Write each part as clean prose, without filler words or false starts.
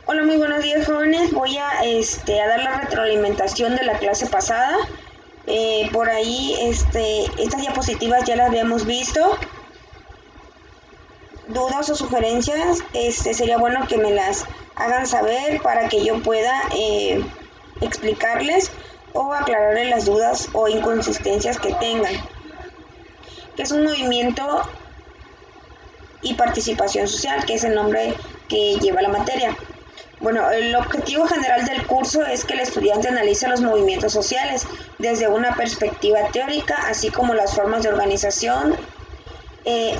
Hola, muy buenos días, jóvenes. Voy a dar la retroalimentación de la clase pasada. Por ahí, estas diapositivas ya las habíamos visto. Dudas o sugerencias, sería bueno que me las hagan saber para que yo pueda explicarles o aclararles las dudas o inconsistencias que tengan. ¿Qué es un movimiento y participación social? Que es el nombre que lleva la materia. Bueno, el objetivo general del curso es que el estudiante analice los movimientos sociales desde una perspectiva teórica, así como las formas de organización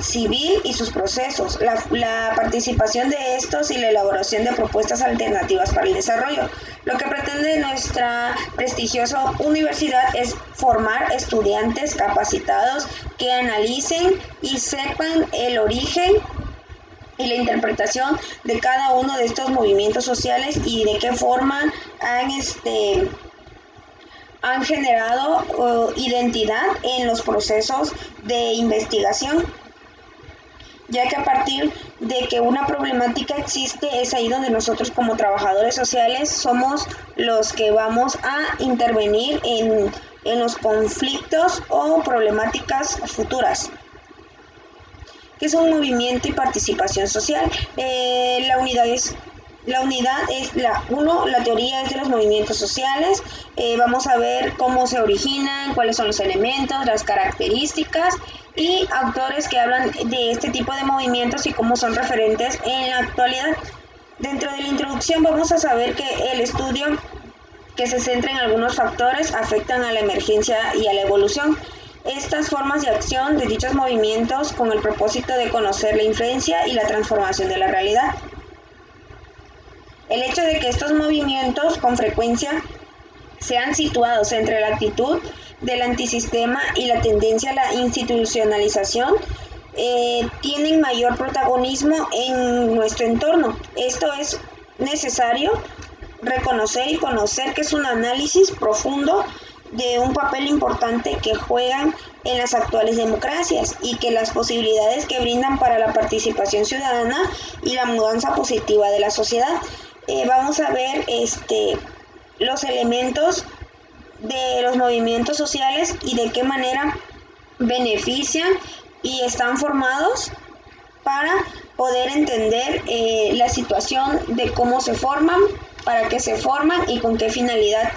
civil y sus procesos, la participación de estos y la elaboración de propuestas alternativas para el desarrollo. Lo que pretende nuestra prestigiosa universidad es formar estudiantes capacitados que analicen y sepan el origen y la interpretación de cada uno de estos movimientos sociales y de qué forma han generado identidad en los procesos de investigación, ya que a partir de que una problemática existe es ahí donde nosotros como trabajadores sociales somos los que vamos a intervenir en los conflictos o problemáticas futuras. ¿Qué es un movimiento y participación social? La unidad es la teoría es de los movimientos sociales. Vamos a ver cómo se originan, cuáles son los elementos, las características y autores que hablan de este tipo de movimientos y cómo son referentes en la actualidad. Dentro de la introducción vamos a saber que el estudio que se centra en algunos factores afectan a la emergencia y a la evolución. Estas formas de acción de dichos movimientos con el propósito de conocer la influencia y la transformación de la realidad. El hecho de que estos movimientos con frecuencia sean situados entre la actitud del antisistema y la tendencia a la institucionalización tienen mayor protagonismo en nuestro entorno. Esto es necesario reconocer y conocer que es un análisis profundo de un papel importante que juegan en las actuales democracias y que las posibilidades que brindan para la participación ciudadana y la mudanza positiva de la sociedad. Vamos a ver los elementos de los movimientos sociales y de qué manera benefician y están formados para poder entender la situación de cómo se forman, para qué se forman y con qué finalidad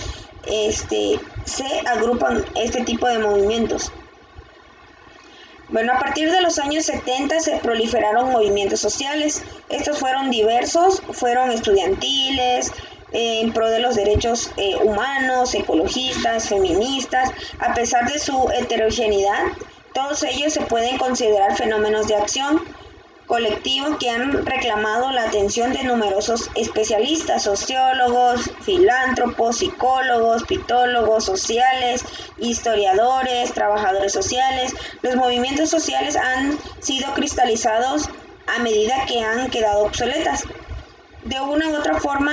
se agrupan este tipo de movimientos. Bueno, a partir de los años 70 se proliferaron movimientos sociales. Estos fueron diversos, fueron estudiantiles, en pro de los derechos humanos, ecologistas, feministas. A pesar de su heterogeneidad, todos ellos se pueden considerar fenómenos de acción colectivo que han reclamado la atención de numerosos especialistas, sociólogos, filántropos, psicólogos, pitólogos sociales, historiadores, trabajadores sociales. Los movimientos sociales han sido cristalizados a medida que han quedado obsoletas. De una u otra forma,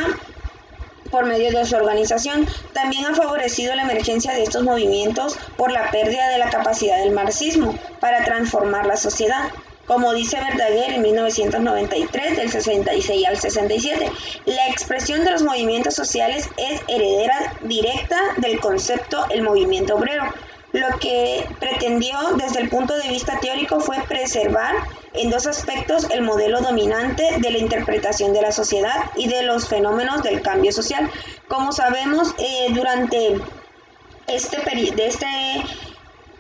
por medio de su organización, también ha favorecido la emergencia de estos movimientos por la pérdida de la capacidad del marxismo para transformar la sociedad. Como dice Verdaguer en 1993, del 66 al 67, la expresión de los movimientos sociales es heredera directa del concepto el movimiento obrero. Lo que pretendió desde el punto de vista teórico fue preservar en dos aspectos el modelo dominante de la interpretación de la sociedad y de los fenómenos del cambio social. Como sabemos, durante este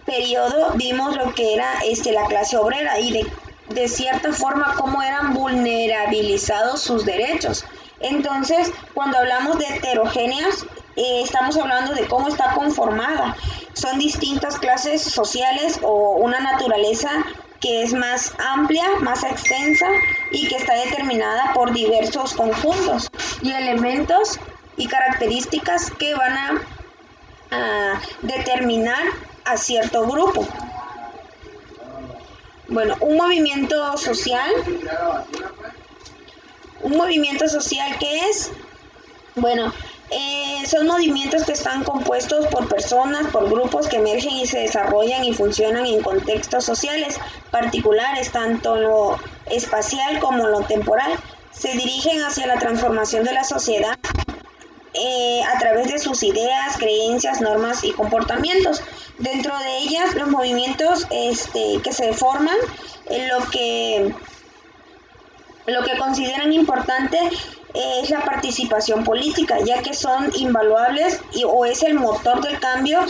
periodo vimos lo que era la clase obrera y de cierta forma cómo eran vulnerabilizados sus derechos. Entonces, cuando hablamos de heterogéneas, estamos hablando de cómo está conformada. Son distintas clases sociales o una naturaleza que es más amplia, más extensa y que está determinada por diversos conjuntos y elementos y características que van a determinar a cierto grupo. Bueno, un movimiento social, ¿qué es? Bueno, son movimientos que están compuestos por personas, por grupos que emergen y se desarrollan y funcionan en contextos sociales particulares, tanto en lo espacial como en lo temporal. se dirigen hacia la transformación de la sociedad a través de sus ideas, creencias, normas y comportamientos. Dentro de ellas, los movimientos que se forman, lo que consideran importante es la participación política, ya que son invaluables o es el motor del cambio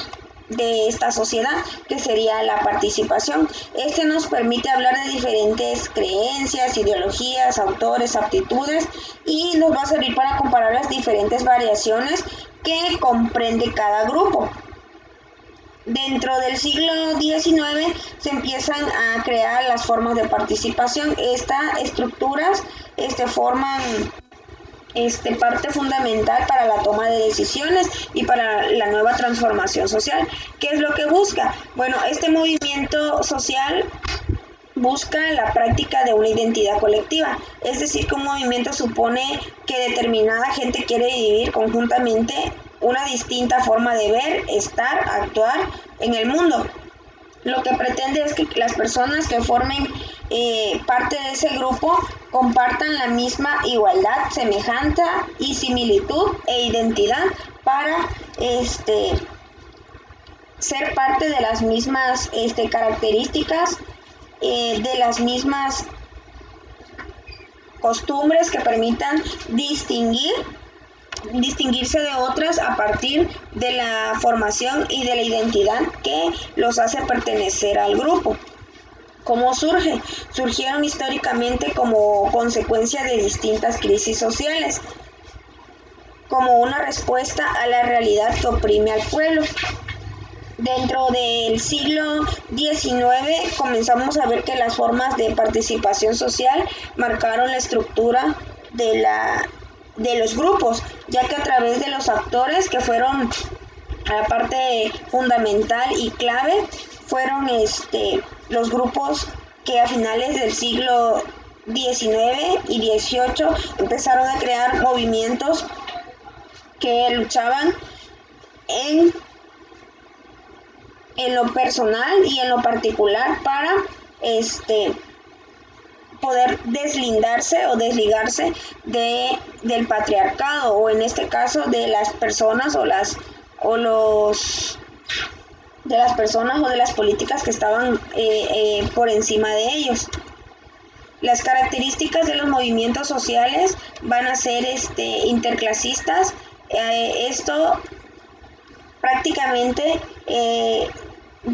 de esta sociedad, que sería la participación. Este nos permite hablar de diferentes creencias, ideologías, autores, aptitudes, y nos va a servir para comparar las diferentes variaciones que comprende cada grupo. Dentro del siglo XIX se empiezan a crear las formas de participación. Estas estructuras forman parte fundamental para la toma de decisiones y para la nueva transformación social. ¿Qué es lo que busca? Bueno, este movimiento social busca la práctica de una identidad colectiva, es decir, que un movimiento supone que determinada gente quiere vivir conjuntamente una distinta forma de ver, estar, actuar en el mundo. Lo que pretende es que las personas que formen parte de ese grupo compartan la misma igualdad, semejanza y similitud e identidad para ser parte de las mismas características, de las mismas costumbres que permitan distinguirse de otras a partir de la formación y de la identidad que los hace pertenecer al grupo. ¿Cómo surge? Surgieron históricamente como consecuencia de distintas crisis sociales, como una respuesta a la realidad que oprime al pueblo. Dentro del siglo XIX comenzamos a ver que las formas de participación social marcaron la estructura de los grupos, ya que a través de los actores que fueron la parte fundamental y clave, fueron los grupos que a finales del siglo XIX y XVIII empezaron a crear movimientos que luchaban en lo personal y en lo particular para poder deslindarse o desligarse del patriarcado, o en este caso de las personas de las políticas que estaban por encima de ellos. Las características de los movimientos sociales van a ser interclasistas. Esto prácticamente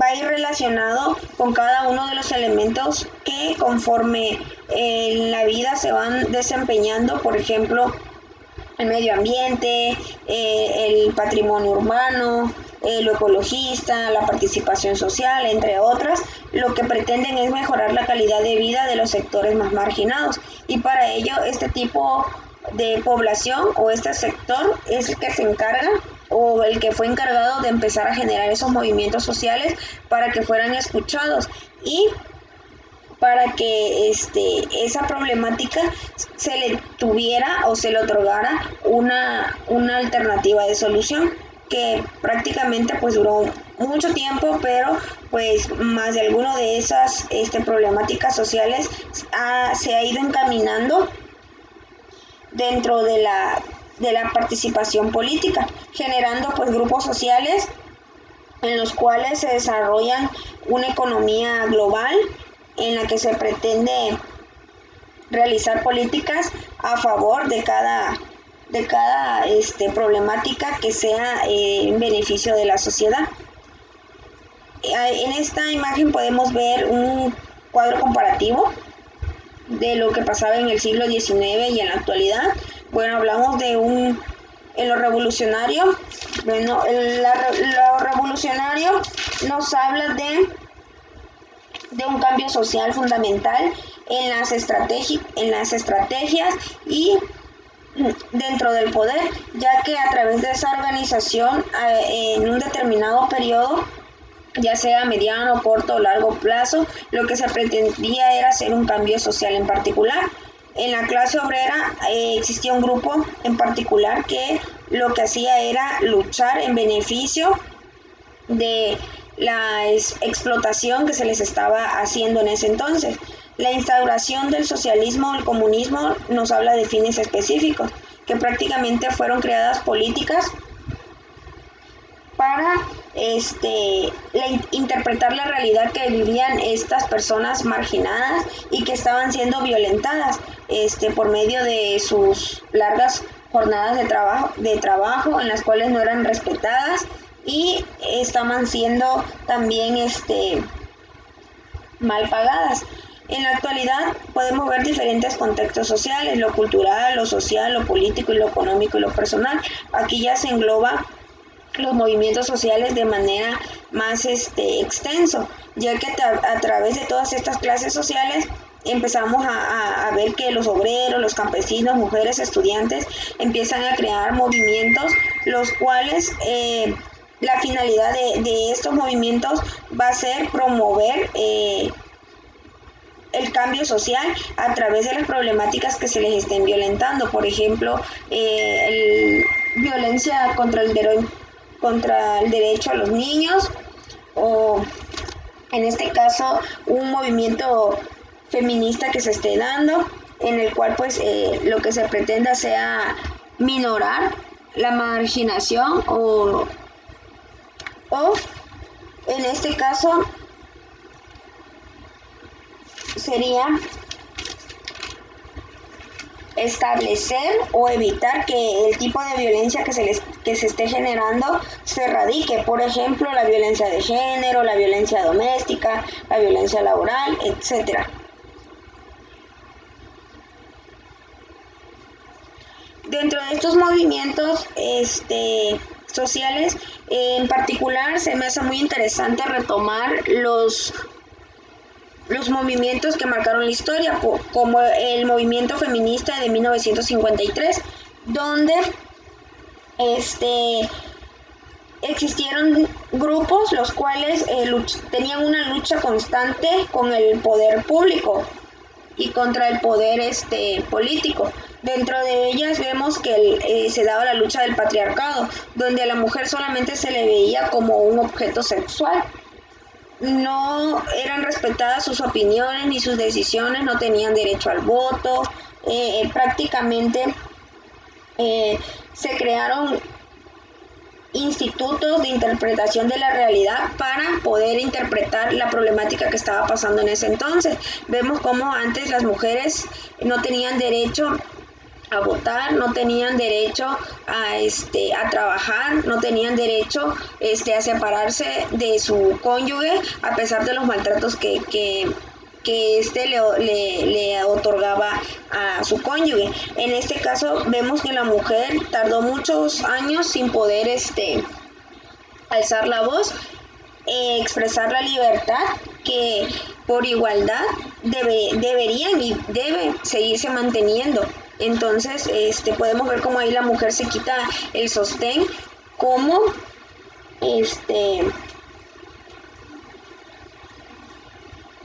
va a ir relacionado con cada uno de los elementos que conforme en la vida se van desempeñando, por ejemplo, el medio ambiente, el patrimonio urbano, lo ecologista, la participación social, entre otras. Lo que pretenden es mejorar la calidad de vida de los sectores más marginados, y para ello este tipo de población o este sector es el que se encarga o el que fue encargado de empezar a generar esos movimientos sociales para que fueran escuchados y para que esa problemática se le tuviera o se le otorgara una alternativa de solución, que prácticamente pues duró mucho tiempo, pero pues más de alguno de esas problemáticas sociales se ha ido encaminando dentro de la participación política, generando pues grupos sociales en los cuales se desarrollan una economía global en la que se pretende realizar políticas a favor de cada problemática que sea en beneficio de la sociedad. En esta imagen podemos ver un cuadro comparativo de lo que pasaba en el siglo XIX y en la actualidad. Bueno, hablamos en lo revolucionario. Bueno, lo revolucionario nos habla de un cambio social fundamental en las estrategias y dentro del poder, ya que a través de esa organización en un determinado periodo, ya sea mediano, corto o largo plazo, lo que se pretendía era hacer un cambio social en particular. En la clase obrera existía un grupo en particular que lo que hacía era luchar en beneficio de la explotación que se les estaba haciendo en ese entonces. La instauración del socialismo o el comunismo nos habla de fines específicos, que prácticamente fueron creadas políticas para interpretar la realidad que vivían estas personas marginadas y que estaban siendo violentadas por medio de sus largas jornadas de trabajo en las cuales no eran respetadas y estaban siendo también mal pagadas. En la actualidad podemos ver diferentes contextos sociales, lo cultural, lo social, lo político y lo económico y lo personal. Aquí ya se engloba los movimientos sociales de manera más extenso, ya que a través de todas estas clases sociales empezamos a ver que los obreros, los campesinos, mujeres, estudiantes empiezan a crear movimientos, los cuales la finalidad de estos movimientos va a ser promover el cambio social a través de las problemáticas que se les estén violentando. Por ejemplo, violencia contra el derecho a los niños, o en este caso un movimiento feminista que se esté dando, en el cual pues lo que se pretenda sea minorar la marginación o en este caso sería establecer o evitar que el tipo de violencia que se esté generando se erradique. Por ejemplo, la violencia de género, la violencia doméstica, la violencia laboral, etcétera. Dentro de estos movimientos sociales, en particular se me hace muy interesante retomar los movimientos que marcaron la historia, como el movimiento feminista de 1953, donde existieron grupos los cuales tenían una lucha constante con el poder público y contra el poder político. Dentro de ellas vemos que se daba la lucha del patriarcado, donde a la mujer solamente se le veía como un objeto sexual. No eran respetadas sus opiniones ni sus decisiones, no tenían derecho al voto. Prácticamente se crearon institutos de interpretación de la realidad para poder interpretar la problemática que estaba pasando en ese entonces. Vemos cómo antes las mujeres no tenían derecho a votar, no tenían derecho a trabajar, no tenían derecho a separarse de su cónyuge a pesar de los maltratos que le otorgaba a su cónyuge. En este caso vemos que la mujer tardó muchos años sin poder alzar la voz, expresar la libertad que por igualdad deberían y debe seguirse manteniendo. Entonces podemos ver cómo ahí la mujer se quita el sostén, como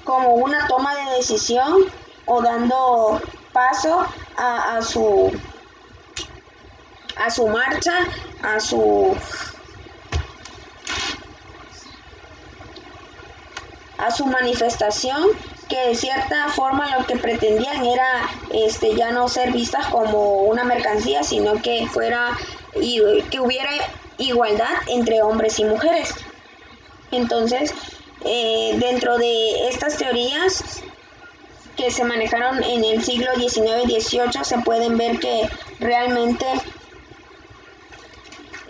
como una toma de decisión o dando paso a su marcha, a su manifestación, que de cierta forma lo que pretendían era ya no ser vistas como una mercancía, sino que que hubiera igualdad entre hombres y mujeres. Entonces, dentro de estas teorías que se manejaron en el siglo XIX y XVIII, se pueden ver que realmente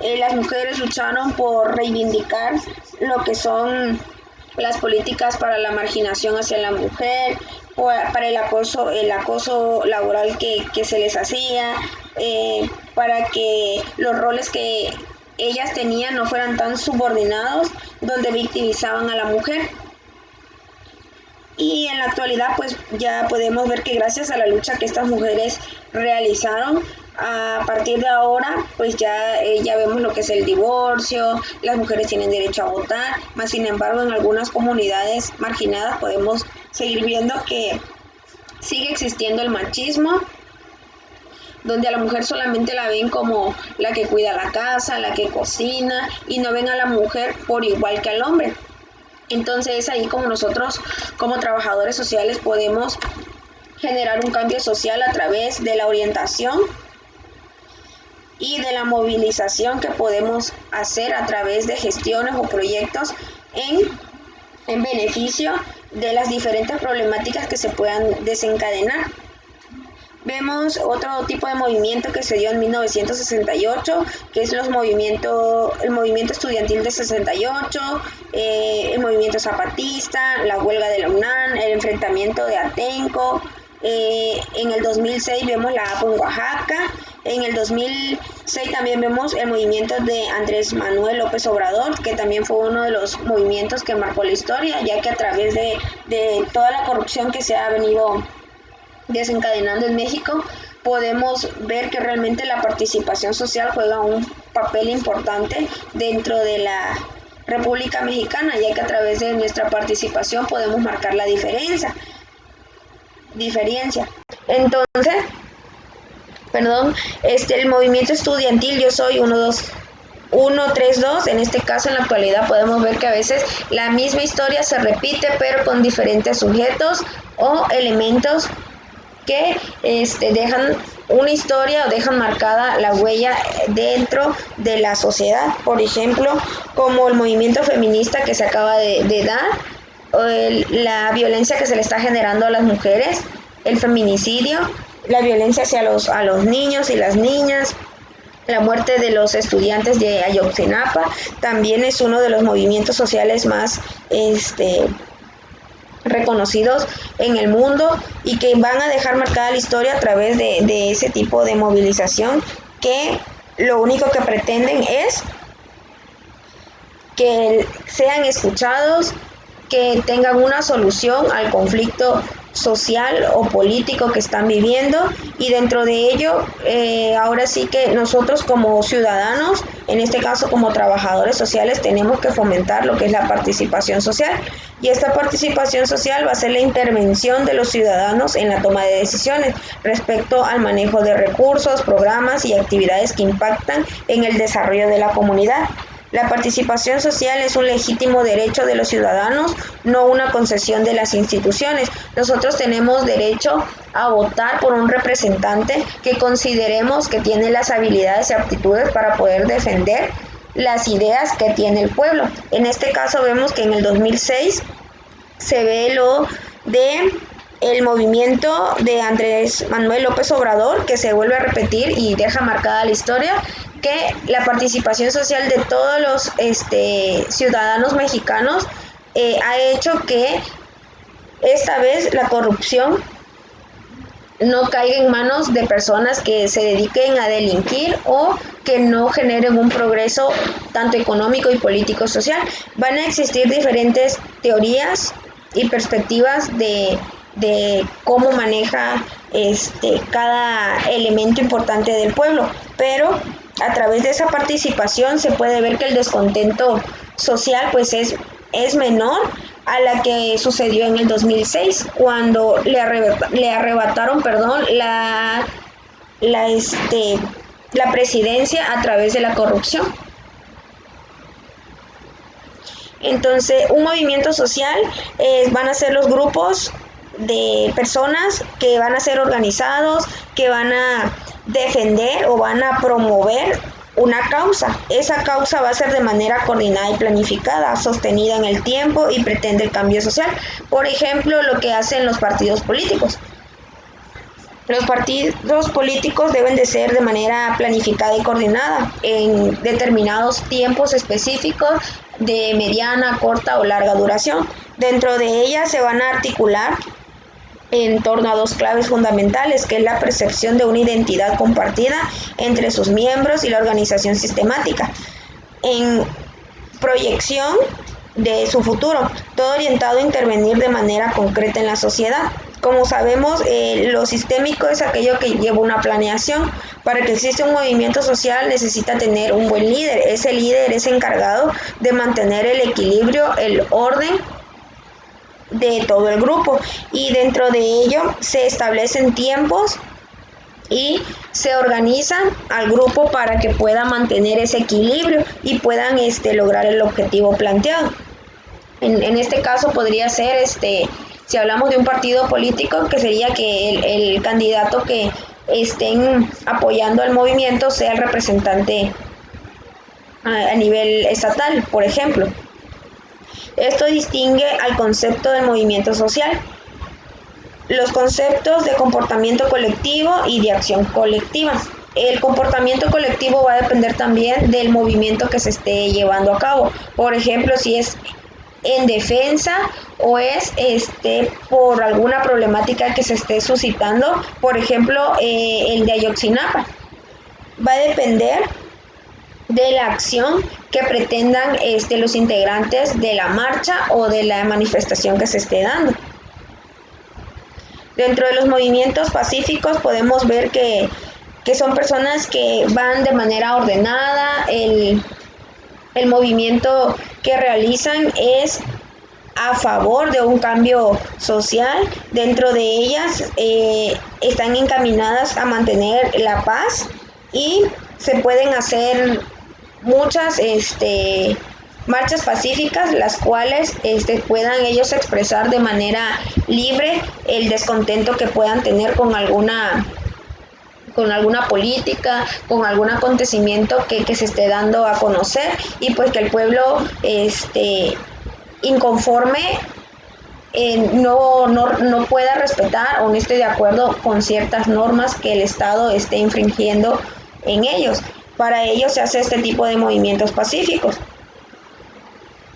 las mujeres lucharon por reivindicar lo que son las políticas para la marginación hacia la mujer, para el acoso laboral que se les hacía, para que los roles que ellas tenían no fueran tan subordinados, donde victimizaban a la mujer. Y en la actualidad pues ya podemos ver que gracias a la lucha que estas mujeres realizaron, a partir de ahora pues ya vemos lo que es el divorcio, las mujeres tienen derecho a votar, más sin embargo en algunas comunidades marginadas podemos seguir viendo que sigue existiendo el machismo, donde a la mujer solamente la ven como la que cuida la casa, la que cocina, y no ven a la mujer por igual que al hombre. Entonces es ahí como nosotros, como trabajadores sociales, podemos generar un cambio social a través de la orientación y de la movilización que podemos hacer a través de gestiones o proyectos en beneficio de las diferentes problemáticas que se puedan desencadenar. Vemos otro tipo de movimiento que se dio en 1968, que es el movimiento estudiantil de 68, el movimiento zapatista, la huelga de la UNAM, el enfrentamiento de Atenco. En el 2006 vemos la APO en Oaxaca. En el 2006 también vemos el movimiento de Andrés Manuel López Obrador, que también fue uno de los movimientos que marcó la historia, ya que a través de toda la corrupción que se ha venido desencadenando en México, podemos ver que realmente la participación social juega un papel importante dentro de la República Mexicana, ya que a través de nuestra participación podemos marcar la diferencia. Entonces, el movimiento estudiantil Yo Soy 132, en este caso en la actualidad podemos ver que a veces la misma historia se repite, pero con diferentes sujetos o elementos que dejan una historia o dejan marcada la huella dentro de la sociedad. Por ejemplo, como el movimiento feminista que se acaba de dar, la violencia que se le está generando a las mujeres, el feminicidio, la violencia hacia a los niños y las niñas, la muerte de los estudiantes de Ayotzinapa, también es uno de los movimientos sociales más reconocidos en el mundo y que van a dejar marcada la historia a través de ese tipo de movilización, que lo único que pretenden es que sean escuchados, que tengan una solución al conflicto social o político que están viviendo, y dentro de ello ahora sí que nosotros como ciudadanos, en este caso como trabajadores sociales, tenemos que fomentar lo que es la participación social, y esta participación social va a ser la intervención de los ciudadanos en la toma de decisiones respecto al manejo de recursos, programas y actividades que impactan en el desarrollo de la comunidad. La participación social es un legítimo derecho de los ciudadanos, no una concesión de las instituciones. Nosotros tenemos derecho a votar por un representante que consideremos que tiene las habilidades y aptitudes para poder defender las ideas que tiene el pueblo. En este caso vemos que en el 2006 se ve lo de el movimiento de Andrés Manuel López Obrador, que se vuelve a repetir y deja marcada la historia, que la participación social de todos los ciudadanos mexicanos ha hecho que esta vez la corrupción no caiga en manos de personas que se dediquen a delinquir o que no generen un progreso tanto económico y político social. Van a existir diferentes teorías y perspectivas de cómo maneja cada elemento importante del pueblo, pero a través de esa participación se puede ver que el descontento social pues es menor a la que sucedió en el 2006, cuando le arrebataron la presidencia a través de la corrupción. Entonces, un movimiento social van a ser los grupos de personas que van a ser organizados, que van a defender o van a promover una causa. Esa causa va a ser de manera coordinada y planificada, sostenida en el tiempo y pretende el cambio social. Por ejemplo, lo que hacen los partidos políticos. Los partidos políticos deben de ser de manera planificada y coordinada en determinados tiempos específicos de mediana, corta o larga duración. Dentro de ellas se van a articular en torno a dos claves fundamentales, que es la percepción de una identidad compartida entre sus miembros y la organización sistemática, en proyección de su futuro, todo orientado a intervenir de manera concreta en la sociedad. Como sabemos, lo sistémico es aquello que lleva una planeación. Para que exista un movimiento social necesita tener un buen líder. Ese líder es encargado de mantener el equilibrio, el orden de todo el grupo, y dentro de ello se establecen tiempos y se organizan al grupo para que pueda mantener ese equilibrio y puedan lograr el objetivo planteado. En este caso podría ser, si hablamos de un partido político, que sería que el candidato que estén apoyando al movimiento sea el representante a nivel estatal, por ejemplo. Esto distingue al concepto del movimiento social, los conceptos de comportamiento colectivo y de acción colectiva. El comportamiento colectivo va a depender también del movimiento que se esté llevando a cabo. Por ejemplo, si es en defensa o es por alguna problemática que se esté suscitando, por ejemplo, el de Ayotzinapa. Va a depender de la acción que pretendan los integrantes de la marcha o de la manifestación que se esté dando. Dentro de los movimientos pacíficos podemos ver que son personas que van de manera ordenada, el movimiento que realizan es a favor de un cambio social. Dentro de ellas están encaminadas a mantener la paz y se pueden hacer muchas marchas pacíficas, las cuales puedan ellos expresar de manera libre el descontento que puedan tener con alguna política, con algún acontecimiento que se esté dando a conocer, y pues que el pueblo inconforme no pueda respetar o no esté de acuerdo con ciertas normas que el Estado esté infringiendo en ellos. Para ello se hace este tipo de movimientos pacíficos.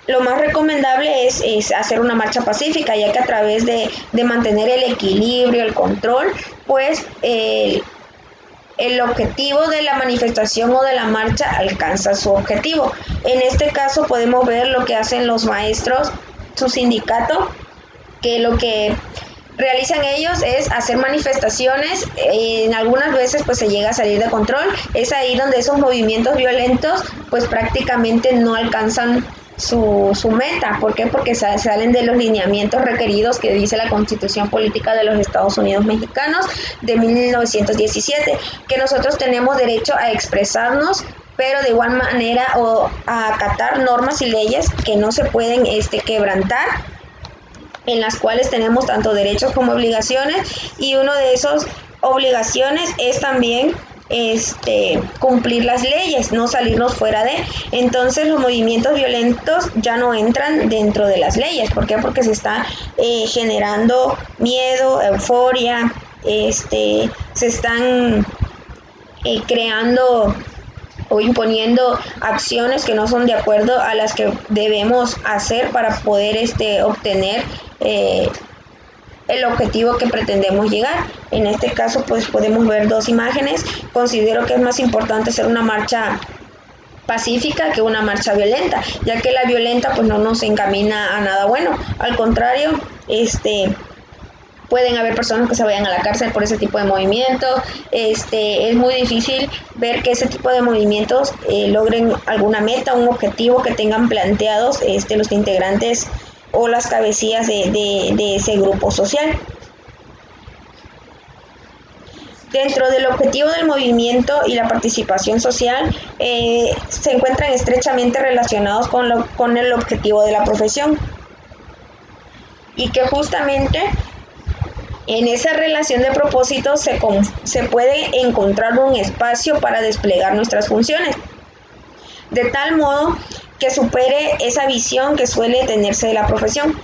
Lo más recomendable es hacer una marcha pacífica, ya que a través de mantener el equilibrio, el control, pues el objetivo de la manifestación o de la marcha alcanza su objetivo. En este caso podemos ver lo que hacen los maestros, su sindicato, que lo que realizan ellos es hacer manifestaciones, en algunas veces pues se llega a salir de control. Es ahí donde esos movimientos violentos pues prácticamente no alcanzan su meta. ¿Por qué? Porque salen de los lineamientos requeridos que dice la Constitución Política de los Estados Unidos Mexicanos de 1917, que nosotros tenemos derecho a expresarnos, pero de igual manera o a acatar normas y leyes que no se pueden quebrantar, en las cuales tenemos tanto derechos como obligaciones, y uno de esos obligaciones es también cumplir las leyes, no salirnos fuera de. Entonces los movimientos violentos ya no entran dentro de las leyes. ¿Por qué? Porque se está generando miedo, euforia, se están creando o imponiendo acciones que no son de acuerdo a las que debemos hacer para poder obtener el objetivo que pretendemos llegar. En este caso pues podemos ver dos imágenes. Considero que es más importante hacer una marcha pacífica que una marcha violenta, ya que la violenta pues no nos encamina a nada bueno. Al contrario, pueden haber personas que se vayan a la cárcel por ese tipo de movimientos. Es muy difícil ver que ese tipo de movimientos logren alguna meta, un objetivo que tengan planteados los integrantes o las cabecillas de ese grupo social. Dentro del objetivo del movimiento y la participación social se encuentran estrechamente relacionados con el objetivo de la profesión, y que justamente en esa relación de propósitos se puede encontrar un espacio para desplegar nuestras funciones, de tal modo que supere esa visión que suele tenerse de la profesión.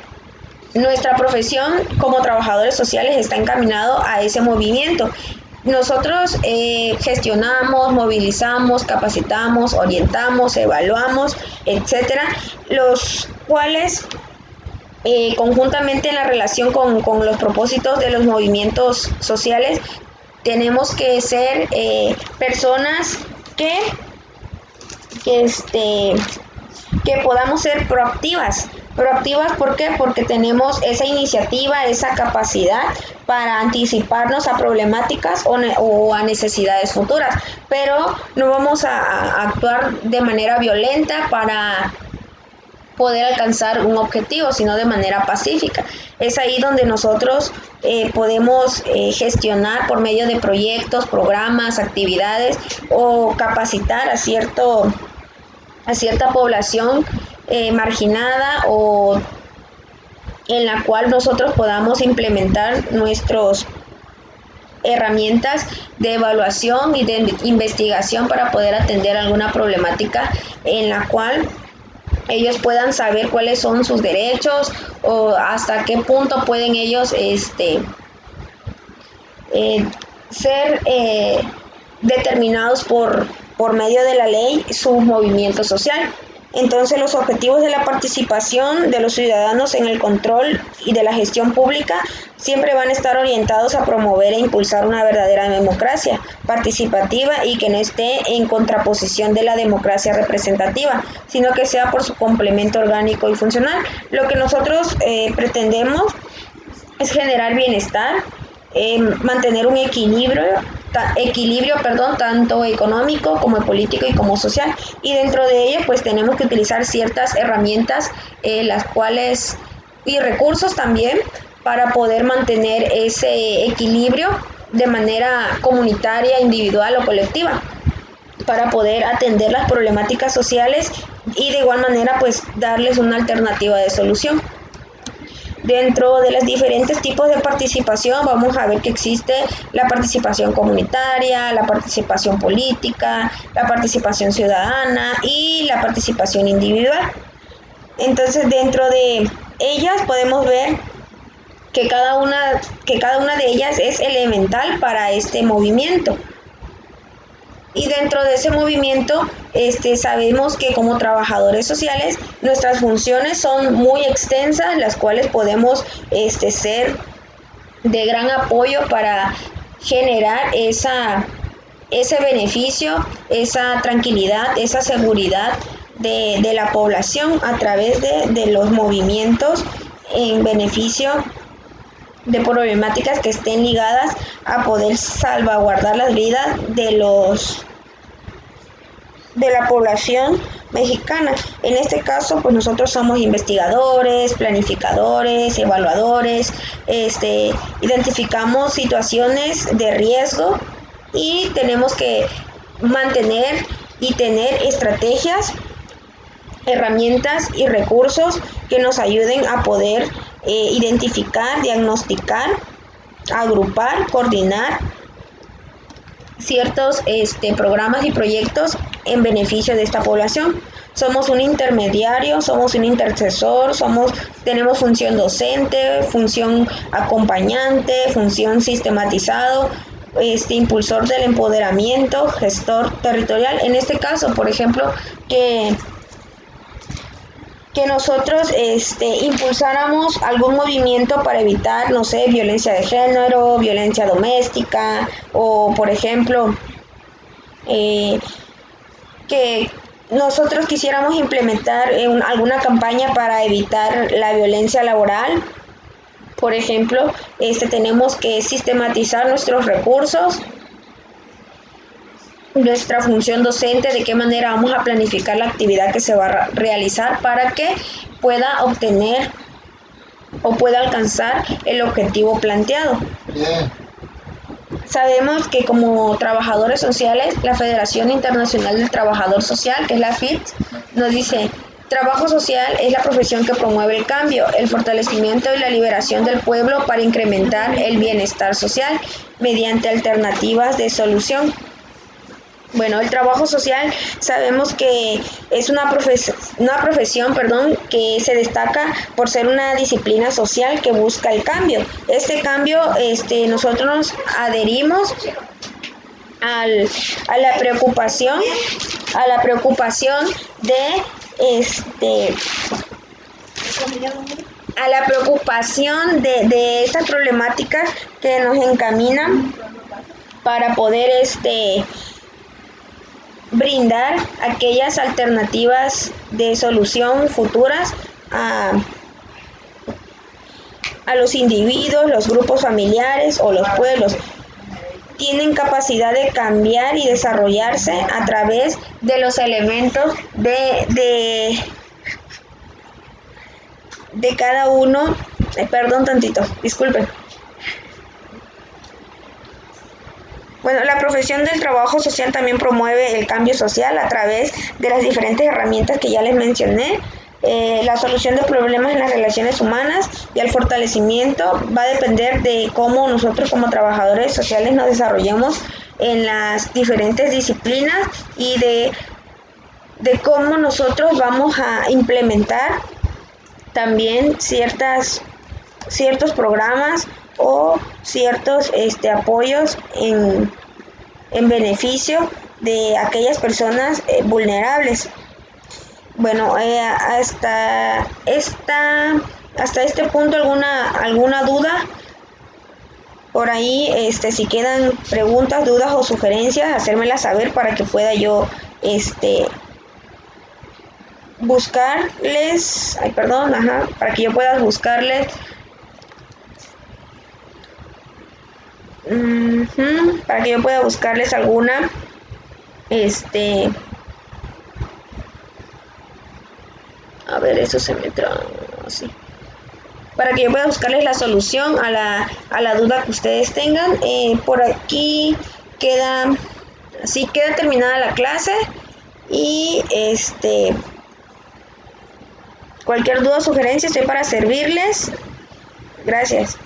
Nuestra profesión como trabajadores sociales está encaminado a ese movimiento. Nosotros gestionamos, movilizamos, capacitamos, orientamos, evaluamos, etcétera, los cuales conjuntamente en la relación con los propósitos de los movimientos sociales tenemos que ser personas que podamos ser proactivas. Proactivas, ¿por qué? Porque tenemos esa iniciativa, esa capacidad para anticiparnos a problemáticas o a necesidades futuras, pero no vamos a actuar de manera violenta para poder alcanzar un objetivo, sino de manera pacífica. Es ahí donde nosotros podemos gestionar por medio de proyectos, programas, actividades, o capacitar a cierta población marginada o en la cual nosotros podamos implementar nuestras herramientas de evaluación y de investigación para poder atender alguna problemática en la cual ellos puedan saber cuáles son sus derechos o hasta qué punto pueden ellos ser determinados por medio de la ley su movimiento social. Entonces, los objetivos de la participación de los ciudadanos en el control y de la gestión pública siempre van a estar orientados a promover e impulsar una verdadera democracia participativa y que no esté en contraposición de la democracia representativa, sino que sea por su complemento orgánico y funcional. Lo que nosotros pretendemos es generar bienestar, mantener un equilibrio, tanto económico como político y como social, y dentro de ello pues tenemos que utilizar ciertas herramientas las cuales y recursos también para poder mantener ese equilibrio de manera comunitaria, individual o colectiva, para poder atender las problemáticas sociales y de igual manera pues darles una alternativa de solución. Dentro de los diferentes tipos de participación vamos a ver que existe la participación comunitaria, la participación política, la participación ciudadana y la participación individual. Entonces, dentro de ellas podemos ver que cada una de ellas es elemental para este movimiento. Y dentro de ese movimiento sabemos que como trabajadores sociales nuestras funciones son muy extensas, las cuales podemos ser de gran apoyo para generar ese beneficio, esa tranquilidad, esa seguridad de la población a través de los movimientos en beneficio de problemáticas que estén ligadas a poder salvaguardar las vidas de la población mexicana. En este caso, pues nosotros somos investigadores, planificadores, evaluadores, identificamos situaciones de riesgo y tenemos que mantener y tener estrategias, herramientas y recursos que nos ayuden a poder identificar, diagnosticar, agrupar, coordinar ciertos programas y proyectos en beneficio de esta población. Somos un intermediario, somos un intercesor, tenemos función docente, función acompañante, función sistematizado, impulsor del empoderamiento, gestor territorial. En este caso, por ejemplo, que nosotros impulsáramos algún movimiento para evitar, no sé, violencia de género, violencia doméstica, o por ejemplo, que nosotros quisiéramos implementar alguna campaña para evitar la violencia laboral. Por ejemplo, tenemos que sistematizar nuestros recursos, nuestra función docente, de qué manera vamos a planificar la actividad que se va a realizar para que pueda obtener o pueda alcanzar el objetivo planteado. Sabemos que como trabajadores sociales, la Federación Internacional del Trabajador Social, que es la FIT, nos dice: trabajo social es la profesión que promueve el cambio, el fortalecimiento y la liberación del pueblo para incrementar el bienestar social mediante alternativas de solución. Bueno, el trabajo social sabemos que es una profesión que se destaca por ser una disciplina social que busca el cambio. Este cambio, nosotros nos adherimos a la preocupación de estas problemáticas que nos encaminan para poder brindar aquellas alternativas de solución futuras a los individuos, los grupos familiares o los pueblos. Tienen capacidad de cambiar y desarrollarse a través de los elementos de cada uno. Perdón tantito, disculpen. Bueno, la profesión del trabajo social también promueve el cambio social a través de las diferentes herramientas que ya les mencioné. La solución de problemas en las relaciones humanas y el fortalecimiento va a depender de cómo nosotros como trabajadores sociales nos desarrollemos en las diferentes disciplinas y de cómo nosotros vamos a implementar también ciertos programas o ciertos apoyos en beneficio de aquellas personas vulnerables. Bueno, hasta este punto alguna duda por ahí, si quedan preguntas, dudas o sugerencias, hacérmelas saber para que pueda yo buscarles, para que yo pueda buscarles, para que yo pueda buscarles alguna, a ver, eso se me traba así. Para que yo pueda buscarles la solución a la duda que ustedes tengan. Por aquí queda terminada la clase y cualquier duda o sugerencia estoy para servirles. Gracias.